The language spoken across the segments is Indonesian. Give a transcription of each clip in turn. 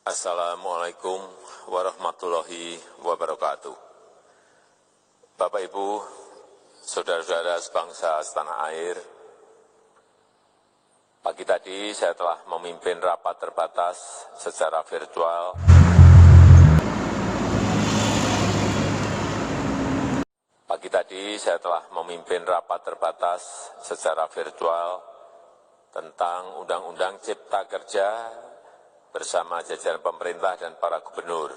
Assalamualaikum warahmatullahi wabarakatuh. Bapak Ibu, saudara-saudara sebangsa setanah air, pagi tadi saya telah memimpin rapat terbatas secara virtual. Pagi tadi saya telah memimpin rapat terbatas secara virtual tentang Undang-Undang Cipta Kerja bersama jajaran pemerintah dan para gubernur.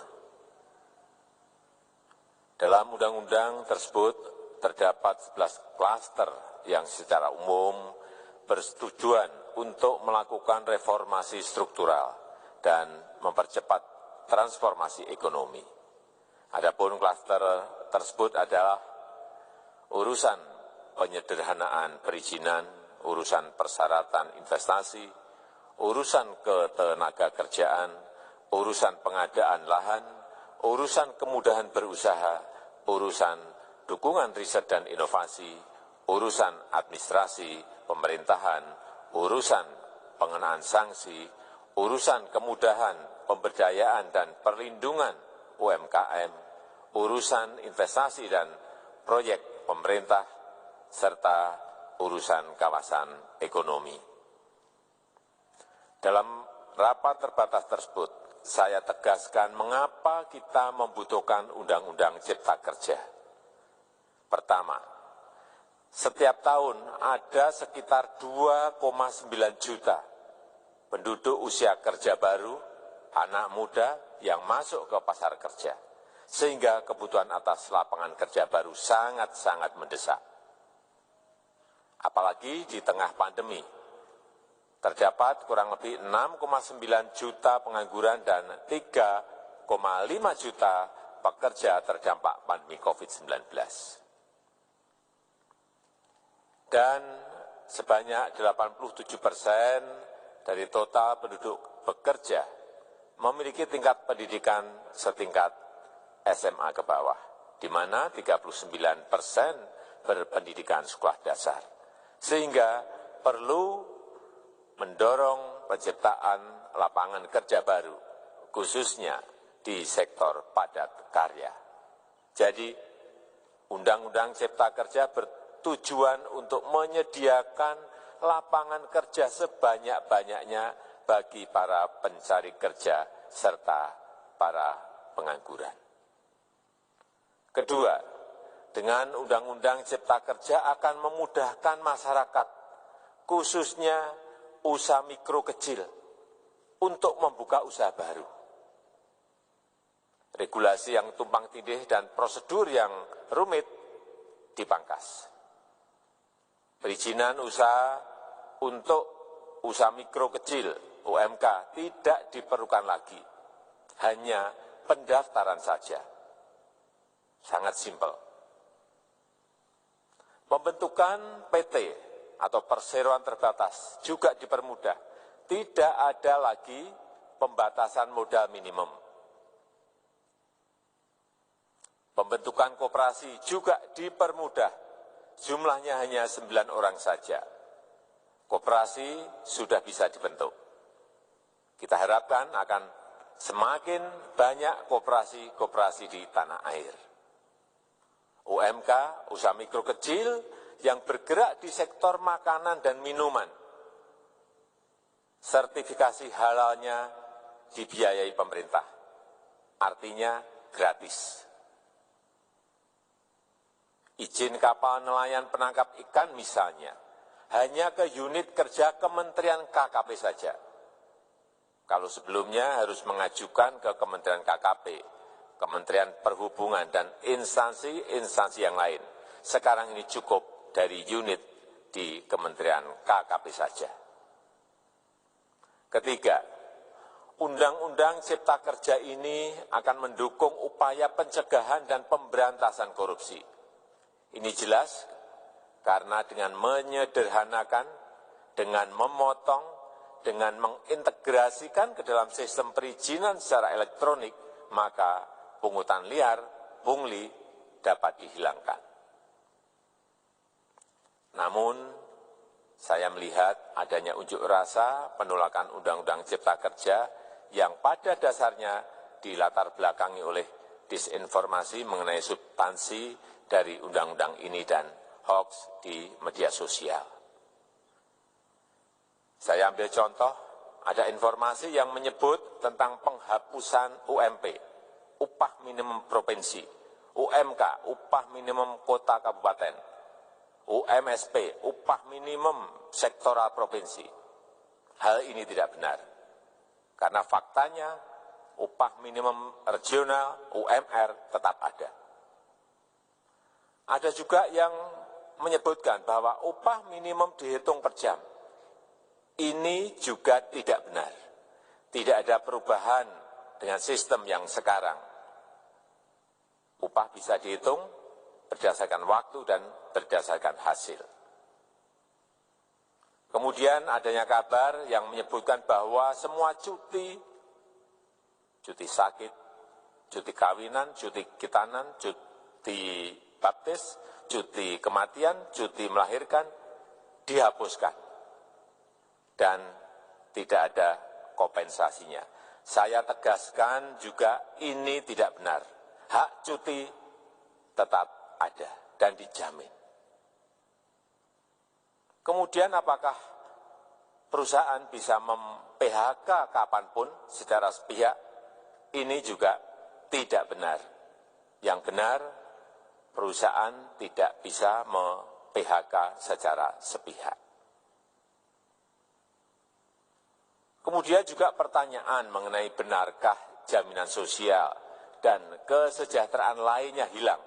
Dalam undang-undang tersebut terdapat 11 klaster yang secara umum bertujuan untuk melakukan reformasi struktural dan mempercepat transformasi ekonomi. Adapun klaster tersebut adalah urusan penyederhanaan perizinan, urusan persyaratan investasi, urusan ketenagakerjaan, urusan pengadaan lahan, urusan kemudahan berusaha, urusan dukungan riset dan inovasi, urusan administrasi pemerintahan, urusan pengenaan sanksi, urusan kemudahan pemberdayaan dan perlindungan UMKM, urusan investasi dan proyek pemerintah, serta urusan kawasan ekonomi. Dalam rapat terbatas tersebut, saya tegaskan mengapa kita membutuhkan Undang-Undang Cipta Kerja. Pertama, setiap tahun ada sekitar 2,9 juta penduduk usia kerja baru, anak muda yang masuk ke pasar kerja, sehingga kebutuhan atas lapangan kerja baru sangat-sangat mendesak. Apalagi di tengah pandemi, terdapat kurang lebih 6,9 juta pengangguran dan 3,5 juta pekerja terdampak pandemi COVID-19. Dan sebanyak 87% dari total penduduk bekerja memiliki tingkat pendidikan setingkat SMA ke bawah, di mana 39% berpendidikan sekolah dasar. Sehingga perlu mendorong penciptaan lapangan kerja baru, khususnya di sektor padat karya. Jadi, Undang-Undang Cipta Kerja bertujuan untuk menyediakan lapangan kerja sebanyak-banyaknya bagi para pencari kerja serta para pengangguran. Kedua, dengan Undang-Undang Cipta Kerja akan memudahkan masyarakat, khususnya usaha mikro kecil, untuk membuka usaha baru. Regulasi yang tumpang tindih dan prosedur yang rumit dipangkas. Perizinan usaha untuk usaha mikro kecil, UMK, tidak diperlukan lagi. Hanya pendaftaran saja. Sangat simpel. Pembentukan PT atau perseroan terbatas juga dipermudah. Tidak ada lagi pembatasan modal minimum. Pembentukan koperasi juga dipermudah. Jumlahnya hanya 9 orang saja. Koperasi sudah bisa dibentuk. Kita harapkan akan semakin banyak koperasi-koperasi di tanah air. UMK, usaha mikro kecil, yang bergerak di sektor makanan dan minuman. Sertifikasi halalnya dibiayai pemerintah, artinya gratis. Izin kapal nelayan penangkap ikan misalnya, hanya ke unit kerja Kementerian KKP saja. Kalau sebelumnya harus mengajukan ke Kementerian KKP, Kementerian Perhubungan, dan instansi-instansi yang lain. Sekarang ini cukup dari unit di Kementerian KKP saja. Ketiga, Undang-Undang Cipta Kerja ini akan mendukung upaya pencegahan dan pemberantasan korupsi. Ini jelas karena dengan menyederhanakan, dengan memotong, dengan mengintegrasikan ke dalam sistem perizinan secara elektronik, maka pungutan liar, pungli, dapat dihilangkan. Namun, saya melihat adanya unjuk rasa penolakan Undang-Undang Cipta Kerja yang pada dasarnya dilatar belakangi oleh disinformasi mengenai substansi dari undang-undang ini dan hoax di media sosial. Saya ambil contoh, ada informasi yang menyebut tentang penghapusan UMP, upah minimum provinsi, UMK, upah minimum kota kabupaten, UMSP, upah minimum sektoral provinsi. Hal ini tidak benar, karena faktanya upah minimum regional, UMR, tetap ada. Ada juga yang menyebutkan bahwa upah minimum dihitung per jam. Ini juga tidak benar. Tidak ada perubahan dengan sistem yang sekarang. Upah bisa dihitung berdasarkan waktu dan berdasarkan hasil. Kemudian adanya kabar yang menyebutkan bahwa semua cuti sakit, cuti kawinan, cuti khitanan, cuti baptis, cuti kematian, cuti melahirkan, dihapuskan. Dan tidak ada kompensasinya. Saya tegaskan juga ini tidak benar. Hak cuti tetap ada dan dijamin. Kemudian apakah perusahaan bisa mem-PHK kapanpun secara sepihak? Ini juga tidak benar. Yang benar, perusahaan tidak bisa mem-PHK secara sepihak. Kemudian juga pertanyaan mengenai benarkah jaminan sosial dan kesejahteraan lainnya hilang.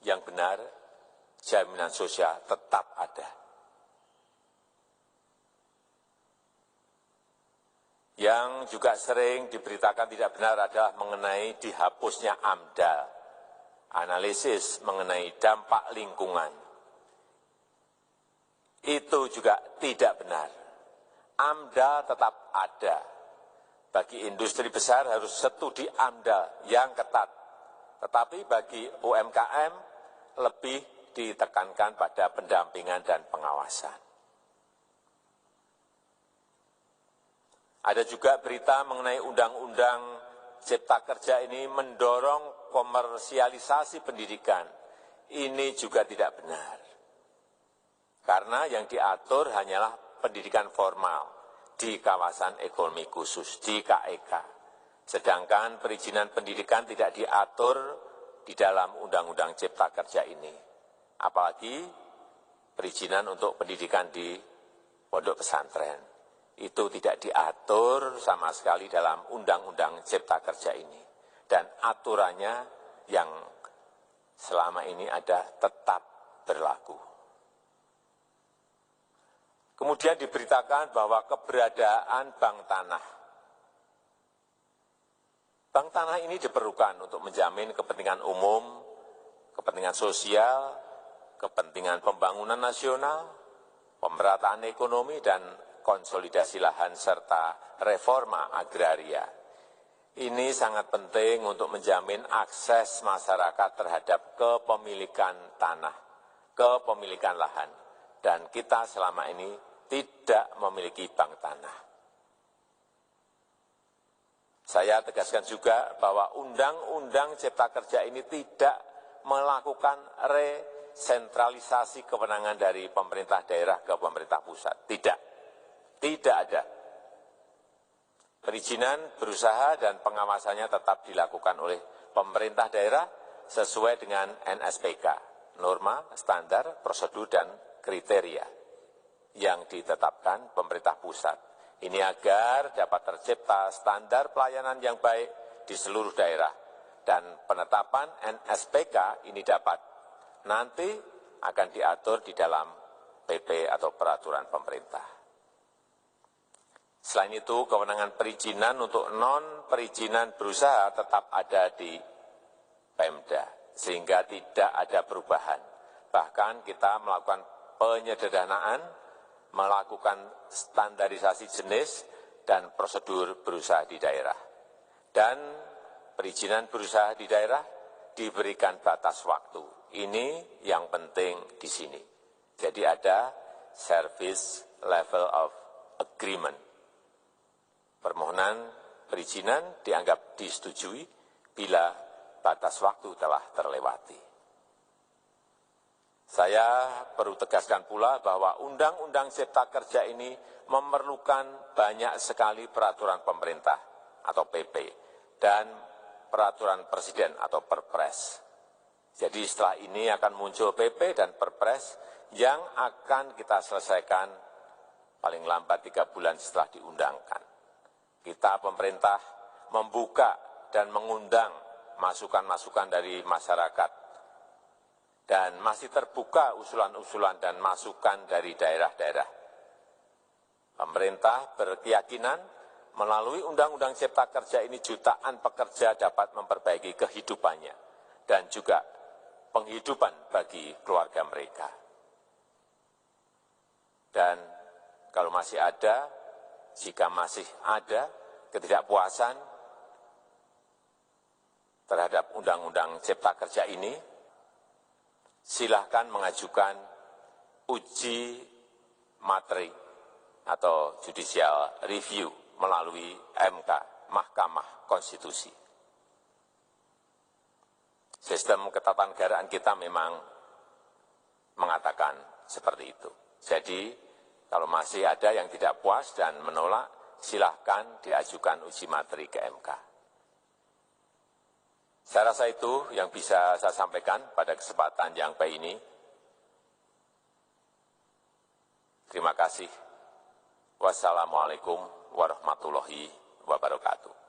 Yang benar, jaminan sosial tetap ada. Yang juga sering diberitakan tidak benar adalah mengenai dihapusnya AMDAL, analisis mengenai dampak lingkungan. Itu juga tidak benar. AMDAL tetap ada. Bagi industri besar harus studi AMDAL yang ketat. Tetapi bagi UMKM lebih ditekankan pada pendampingan dan pengawasan. Ada juga berita mengenai Undang-Undang Cipta Kerja ini mendorong komersialisasi pendidikan. Ini juga tidak benar. Karena yang diatur hanyalah pendidikan formal di kawasan ekonomi khusus, di KEK. Sedangkan perizinan pendidikan tidak diatur di dalam Undang-Undang Cipta Kerja ini. Apalagi perizinan untuk pendidikan di pondok pesantren. Itu tidak diatur sama sekali dalam Undang-Undang Cipta Kerja ini. Dan aturannya yang selama ini ada tetap berlaku. Kemudian diberitakan bahwa keberadaan bank tanah. Bank tanah ini diperlukan untuk menjamin kepentingan umum, kepentingan sosial, kepentingan pembangunan nasional, pemerataan ekonomi, dan konsolidasi lahan serta reforma agraria. Ini sangat penting untuk menjamin akses masyarakat terhadap kepemilikan tanah, kepemilikan lahan. Dan kita selama ini tidak memiliki bank tanah. Saya tegaskan juga bahwa Undang-Undang Cipta Kerja ini tidak melakukan resentralisasi kewenangan dari pemerintah daerah ke pemerintah pusat. Tidak ada. Perizinan berusaha dan pengawasannya tetap dilakukan oleh pemerintah daerah sesuai dengan NSPK, norma, standar, prosedur, dan kriteria yang ditetapkan pemerintah pusat. Ini agar dapat tercipta standar pelayanan yang baik di seluruh daerah. Dan penetapan NSPK ini dapat nanti akan diatur di dalam PP atau peraturan pemerintah. Selain itu, kewenangan perizinan untuk non-perizinan berusaha tetap ada di Pemda, sehingga tidak ada perubahan. Bahkan kita melakukan penyederhanaan, melakukan standarisasi jenis dan prosedur berusaha di daerah. Dan perizinan berusaha di daerah diberikan batas waktu. Ini yang penting di sini. Jadi ada service level of agreement. Permohonan perizinan dianggap disetujui bila batas waktu telah terlewati. Saya perlu tegaskan pula bahwa Undang-Undang Cipta Kerja ini memerlukan banyak sekali peraturan pemerintah atau PP dan peraturan presiden atau Perpres. Jadi setelah ini akan muncul PP dan Perpres yang akan kita selesaikan paling lambat 3 bulan setelah diundangkan. Kita pemerintah membuka dan mengundang masukan-masukan dari masyarakat dan masih terbuka usulan-usulan dan masukan dari daerah-daerah. Pemerintah berkeyakinan melalui Undang-Undang Cipta Kerja ini jutaan pekerja dapat memperbaiki kehidupannya dan juga penghidupan bagi keluarga mereka. Dan kalau masih ada, jika masih ada ketidakpuasan terhadap Undang-Undang Cipta Kerja ini, silahkan mengajukan uji materi atau judicial review melalui MK, Mahkamah Konstitusi. Sistem ketatanegaraan kita memang mengatakan seperti itu. Jadi, kalau masih ada yang tidak puas dan menolak, silahkan diajukan uji materi ke MK. Saya rasa itu yang bisa saya sampaikan pada kesempatan yang baik ini. Terima kasih. Wassalamualaikum warahmatullahi wabarakatuh.